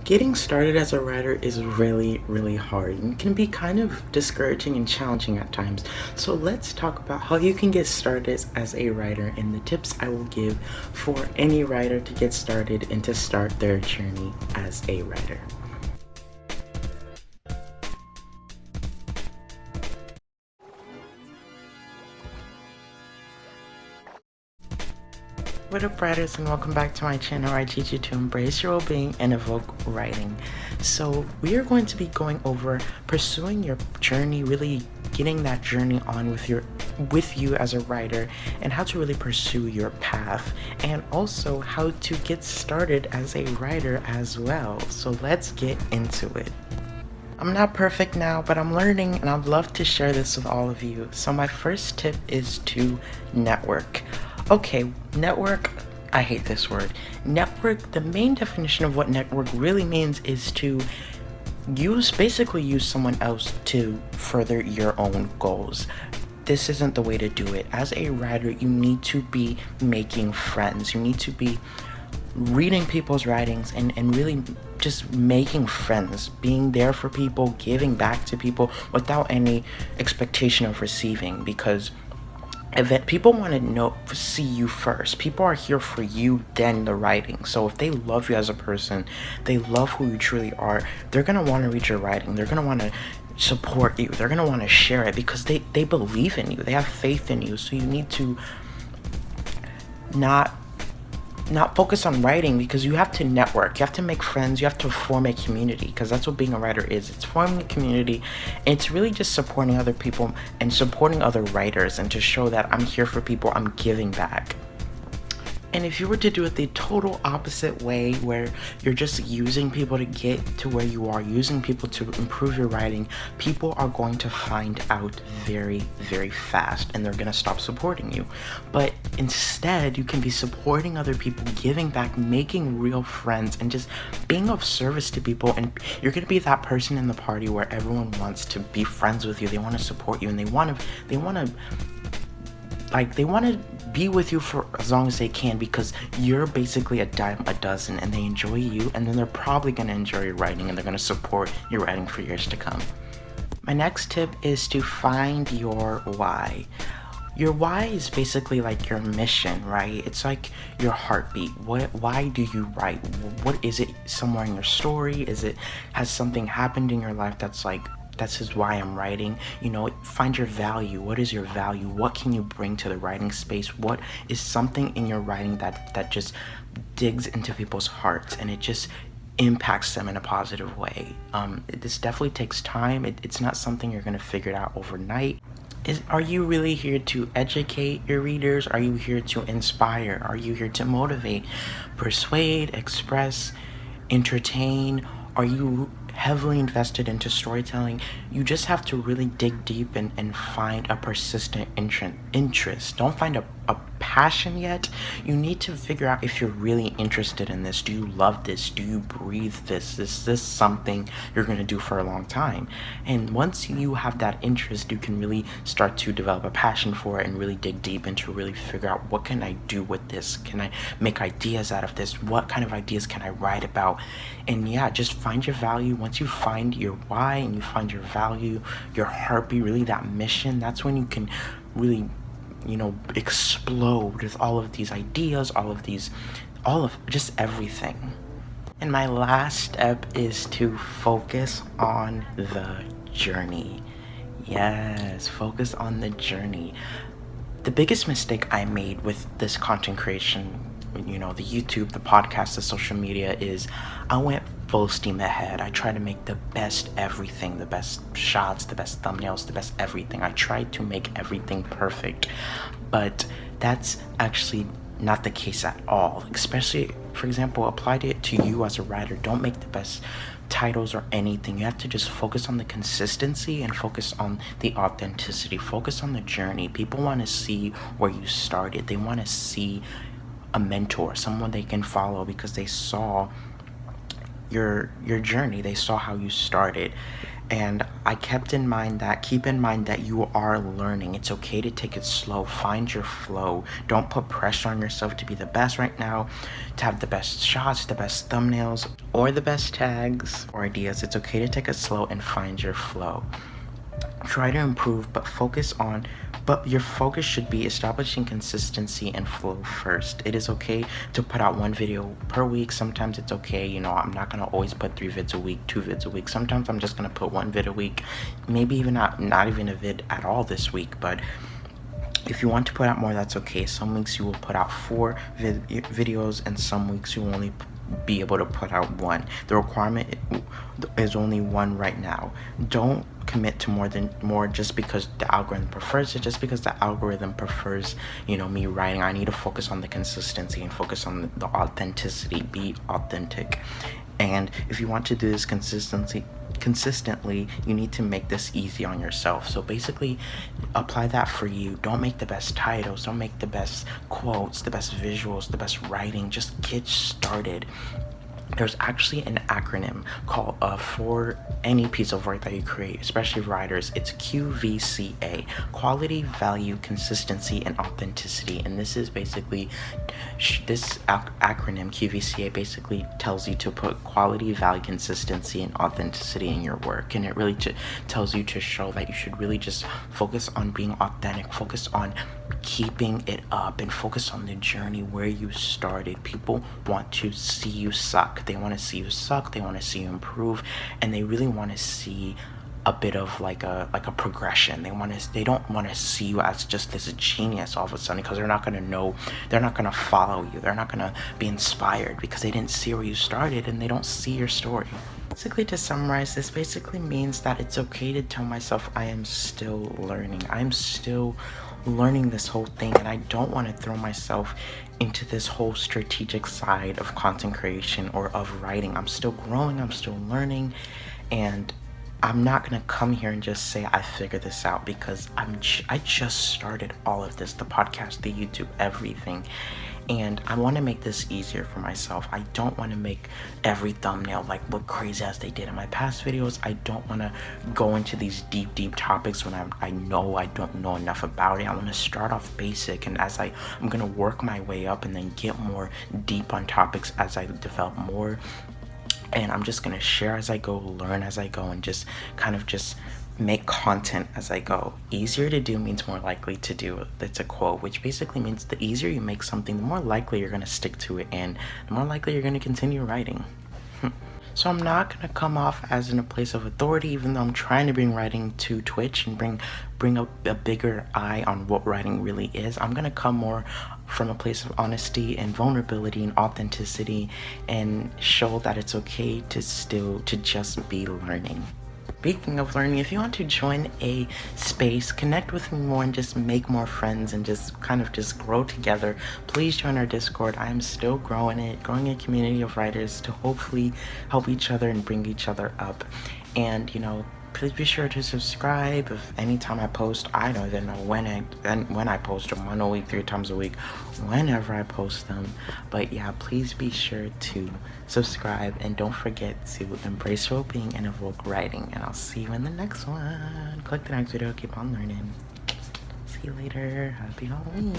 Getting started as a writer is really hard and can be kind of discouraging and challenging at times. So let's talk about how you can get started as a writer and the tips I will give for any writer to get started and to start their journey as a writer. What up, writers, and welcome back to my channel where I teach you to embrace your well-being and evoke writing. So we are going to be going over pursuing your journey, really getting that journey on with you as a writer, and how to really pursue your path, and also how to get started as a writer as well. So let's get into it. I'm not perfect now, but I'm learning, and I'd love to share this with all of you. So my first tip is to network. Okay, network, I hate this word. Network, the main definition of what network really means is to basically use someone else to further your own goals. This isn't the way to do it. As a writer, you need to be making friends. You need to be reading people's writings and really just making friends, being there for people, giving back to people without any expectation of receiving, because people want to see you first. People are here for you, then the writing. So if they love you as a person, they love who you truly are, they're going to want to read your writing. They're going to want to support you. They're going to want to share it because they believe in you. They have faith in you. So you need to not focus on writing, because you have to network, you have to make friends, you have to form a community, because that's what being a writer is. It's forming a community, and it's really just supporting other people and supporting other writers, and to show that I'm here for people, I'm giving back. And if you were to do it the total opposite way, where you're just using people to get to where you are, using people to improve your writing, people are going to find out very fast, and they're going to stop supporting you. But instead, you can be supporting other people, giving back, making real friends, and just being of service to people. And you're going to be that person in the party where everyone wants to be friends with you, they want to support you, and they want to be with you for as long as they can, because you're basically a dime a dozen, and they enjoy you, and then they're probably going to enjoy your writing, and they're going to support your writing for years to come. My next tip is to find your why. Your why is basically like your mission, right? It's like your heartbeat. Why do you write? What is it somewhere in your story? Has something happened in your life that's like, this is why I'm writing? Find your value. What is your value? What can you bring to the writing space? What is something in your writing that just digs into people's hearts, and it just impacts them in a positive way? This definitely takes time. It's not something you're going to figure it out overnight. Are you really here to educate your readers? Are you here to inspire? Are you here to motivate, persuade, express, entertain? Are you heavily invested into storytelling? You just have to really dig deep and find a persistent interest. Don't find a passion yet. You need to figure out if you're really interested in this. Do you love this? Do you breathe this? Is this something you're going to do for a long time? And once you have that interest, you can really start to develop a passion for it and really dig deep into really figure out, what can I do with this? Can I make ideas out of this? What kind of ideas can I write about? And yeah, just find your value. Once you find your why and you find your value, your heartbeat, really that mission, that's when you can really explode with all of these ideas, all of just everything. And my last step is to focus on the journey. Yes, focus on the journey. The biggest mistake I made with this content creation, the YouTube, the podcast, the social media, is I went full steam ahead. I tried to make the best everything, the best shots, the best thumbnails, the best everything. I tried to make everything perfect, but that's actually not the case at all. Especially, for example, apply it to you as a writer. Don't make the best titles or anything. You have to just focus on the consistency and focus on the authenticity. Focus on the journey. People want to see where you started. They want to see a mentor, someone they can follow, because they saw your journey. They saw how you started. And I keep in mind that you are learning. It's okay to take it slow. Find your flow. Don't put pressure on yourself to be the best right now, to have the best shots, the best thumbnails, or the best tags or ideas. It's okay to take it slow and find your flow. Try to improve, but your focus should be establishing consistency and flow first. It is okay to put out 1 video per week. Sometimes it's okay, I'm not gonna always put 3 vids a week, 2 vids a week. Sometimes I'm just gonna put 1 vid a week, maybe even not even a vid at all this week. But if you want to put out more, that's okay. Some weeks you will put out 4 videos, and some weeks you will only be able to put out 1. The requirement is only 1 right now. Don't commit to more just because the algorithm prefers it. Just because the algorithm prefers me writing, I need to focus on the consistency and focus on the authenticity. Be authentic. And if you want to do this consistently, you need to make this easy on yourself. So basically, apply that for you. Don't make the best titles, don't make the best quotes, the best visuals, the best writing. Just get started. There's actually an acronym called for any piece of work that you create, especially writers. It's QVCA: quality, value, consistency, and authenticity. And this is basically this acronym QVCA basically tells you to put quality, value, consistency, and authenticity in your work. And it really tells you to show that you should really just focus on being authentic, focus on keeping it up, and focus on the journey where you started. People want to see you suck. They want to see you suck. They want to see you improve, and they really want to see a bit of like a progression. They don't want to see you as just this genius all of a sudden, because they're not going to follow you. They're not going to be inspired because they didn't see where you started and they don't see your story. Basically, to summarize, this basically means that it's okay to tell myself I am still learning. I'm still learning this whole thing, and I don't want to throw myself into this whole strategic side of content creation or of writing. I'm still growing, I'm still learning, and I'm not gonna come here and just say I figured this out, because I just started all of this, the podcast, the YouTube, everything. And I want to make this easier for myself. I don't want to make every thumbnail look crazy as they did in my past videos. I don't want to go into these deep topics when I know I don't know enough about it. I want to start off basic, and as I'm going to work my way up and then get more deep on topics as I develop more. And I'm just going to share as I go, learn as I go, and just make content as I go. Easier to do means more likely to do. That's a quote, which basically means the easier you make something, the more likely you're going to stick to it, and the more likely you're going to continue writing. So I'm not going to come off as in a place of authority, even though I'm trying to bring writing to Twitch and bring a bigger eye on what writing really is. I'm going to come more from a place of honesty and vulnerability and authenticity, and show that it's okay to just be learning. Speaking of learning, if you want to join a space, connect with me more, and just make more friends and just grow together, please join our Discord. I am still growing a community of writers to hopefully help each other and bring each other up. And please be sure to subscribe. If anytime I post, I don't even know when I post them, 1 a week, 3 times a week, whenever I post them. But yeah, please be sure to subscribe, and don't forget to embrace well-being and evoke writing. And I'll see you in the next one. Click the next video, keep on learning. See you later. Happy Halloween.